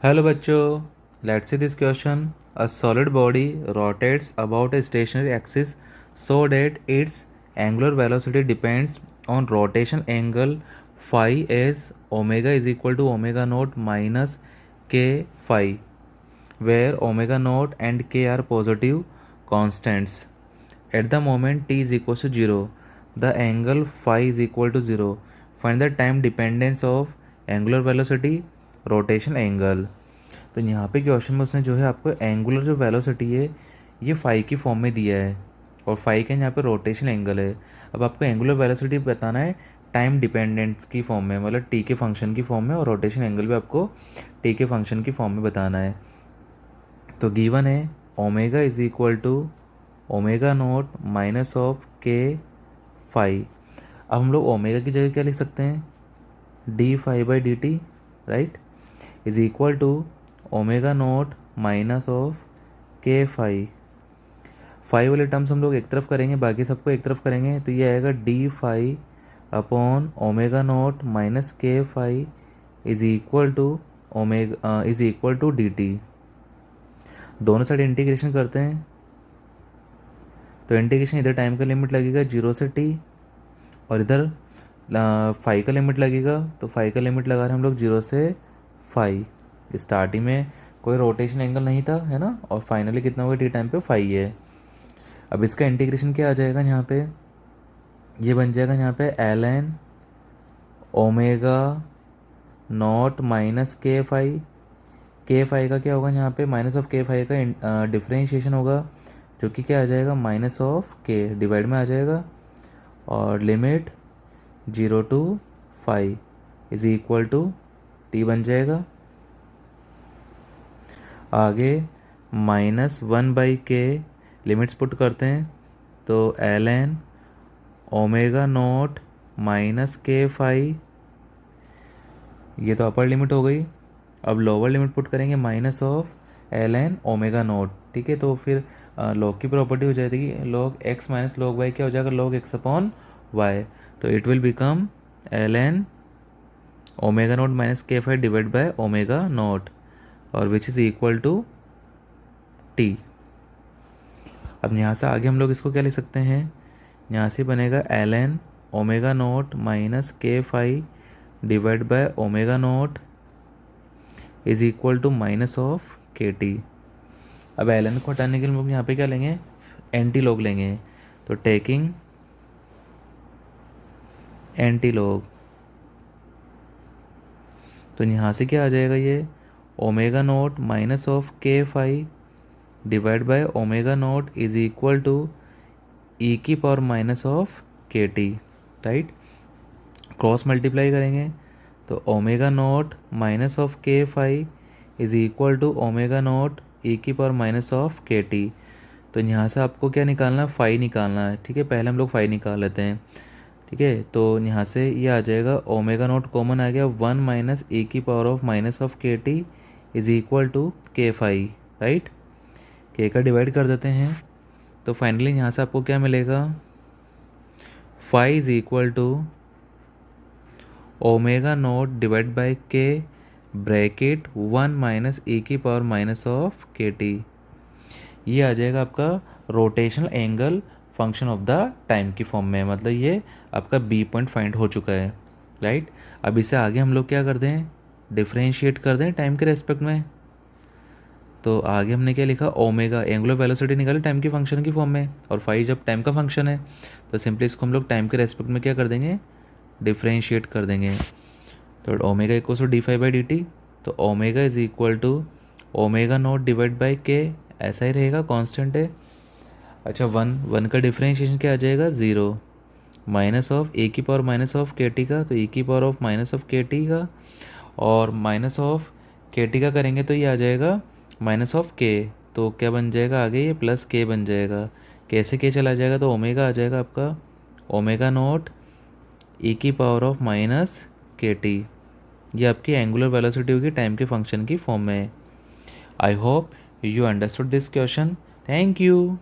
Hello बच्चों, let's see this question. A solid body rotates about a stationary axis so that its angular velocity depends on rotation angle phi as omega is equal to omega naught minus k phi, where omega naught and k are positive constants. At the moment t is equal to 0, the angle phi is equal to 0. Find the time dependence of angular velocity, rotation angle. तो यहाँ पे question में उसने जो है आपको angular जो velocity है ये फाई की फॉर्म में दिया है, और फाई का यहाँ पे रोटेशन एंगल है. अब आपको एंगुलर वेलोसिटी बताना है टाइम डिपेंडेंस की फॉर्म में, मतलब टी के फंक्शन की फॉर्म में, और रोटेशन एंगल भी आपको टी के फंक्शन की फॉर्म में बताना है. तो गिवन है omega is equal to omega naught minus of के फाई. अब हम लोग ओमेगा की जगह क्या लिख सकते हैं, D phi by D T, right, is equal to omega naught minus of के फाई. फाई वाले टर्म्स हम लोग एक तरफ करेंगे, बाकी सबको एक तरफ करेंगे, तो ये आएगा d phi upon omega naught minus के phi is equal to d t. दोनों साइड इंटीग्रेशन करते हैं, तो इंटीग्रेशन इधर टाइम का लिमिट लगेगा 0 से टी, और इधर फाई का लिमिट लगेगा, तो फाई का लिमिट लगा रहे हैं हम लोग 0 से फाई. स्टार्टिंग में कोई रोटेशन एंगल नहीं था, है ना, और फाइनली कितना होगा टी टाइम पे फाई है. अब इसका इंटीग्रेशन क्या आ जाएगा यहाँ पे, ये बन जाएगा यहाँ पे L N omega naught minus के फाई. के फाई का क्या होगा यहाँ पे, माइनस ऑफ के फाई का डिफ्रेंशिएशन होगा, जो कि क्या आ जाएगा माइनस ऑफ के डिवाइड में आ जाएगा, और limit 0 to phi is equal to T बन जाएगा. आगे -1/k लिमिट्स पुट करते हैं, तो L N omega naught minus के फाई, ये तो अपर लिमिट हो गई. अब लोअर लिमिट पुट करेंगे minus of L N omega naught, ठीक है. तो फिर लॉग की प्रॉपर्टी हो जाएगी, log X minus log Y क्या हो जाएगा, लॉग एक्स अपॉन वाई. तो it will become L N omega naught minus के phi divide by omega naught, और which is equal to t. अब यहाँ से आगे हम लोग इसको क्या लिख सकते हैं, यहाँ से बनेगा l N omega naught minus के phi divide by omega naught is equal to minus of के टी. अब एल एन को हटाने के लिए हम लोग यहाँ पे क्या लेंगे, एंटी लॉग लेंगे, तो टेकिंग एंटी लॉग, तो यहाँ से क्या आ जाएगा, ये ओमेगा नोट माइनस ऑफ के phi divide by omega naught is equal to e की पावर माइनस ऑफ के टी, राइट. क्रॉस मल्टीप्लाई करेंगे, तो ओमेगा नोट माइनस ऑफ के phi is equal to omega naught e की power minus of के t. तो यहाँ से आपको क्या निकालना है, फाई निकालना है, ठीक है. पहले हम लोग फाई निकाल लेते हैं, ठीक है. तो यहाँ से ये आ जाएगा ओमेगा नोट कॉमन आ गया, 1 माइनस ई की पावर ऑफ माइनस ऑफ के टी इज इक्वल टू के फाई, राइट. के का डिवाइड कर देते हैं, तो फाइनली यहाँ से आपको क्या मिलेगा, phi is equal to omega naught divide by K bracket 1 minus E की पावर माइनस ऑफ के टी. ये आ जाएगा आपका rotational angle function of the time की फॉर्म में, मतलब ये आपका बी पॉइंट फाइंड हो चुका है, राइट. अब इसे आगे हम लोग क्या कर दें, डिफ्रेंशिएट कर दें टाइम के रेस्पेक्ट में. तो आगे हमने क्या लिखा, ओमेगा एंगुलर वेलोसिटी निकाली टाइम की फंक्शन की फॉर्म में, और फाई जब टाइम का फंक्शन है, तो सिंपली इसको हम लोग टाइम के रेस्पेक्ट में क्या कर देंगे, डिफ्रेंशिएट कर देंगे. तो omega equal to d phi by D t, तो omega is equal to omega naught divide by k, ऐसा ही रहेगा, कांस्टेंट है. अच्छा, वन का डिफ्रेंशिएशन क्या आ जाएगा, 0 माइनस ऑफ ए की पावर माइनस ऑफ के टी का, तो ए की पावर ऑफ माइनस ऑफ के टी का, और माइनस ऑफ के टी का करेंगे तो ये आ जाएगा माइनस ऑफ के, तो क्या बन जाएगा आगे, ये प्लस के बन जाएगा. कैसे के चला जाएगा, तो ओमेगा आ जाएगा आपका ओमेगा नोट ई की पावर ऑफ माइनस के टी. ये आपकी एंगुलर वेलोसिटी होगी टाइम के फंक्शन की फॉर्म में. I hope you understood this question. Thank you.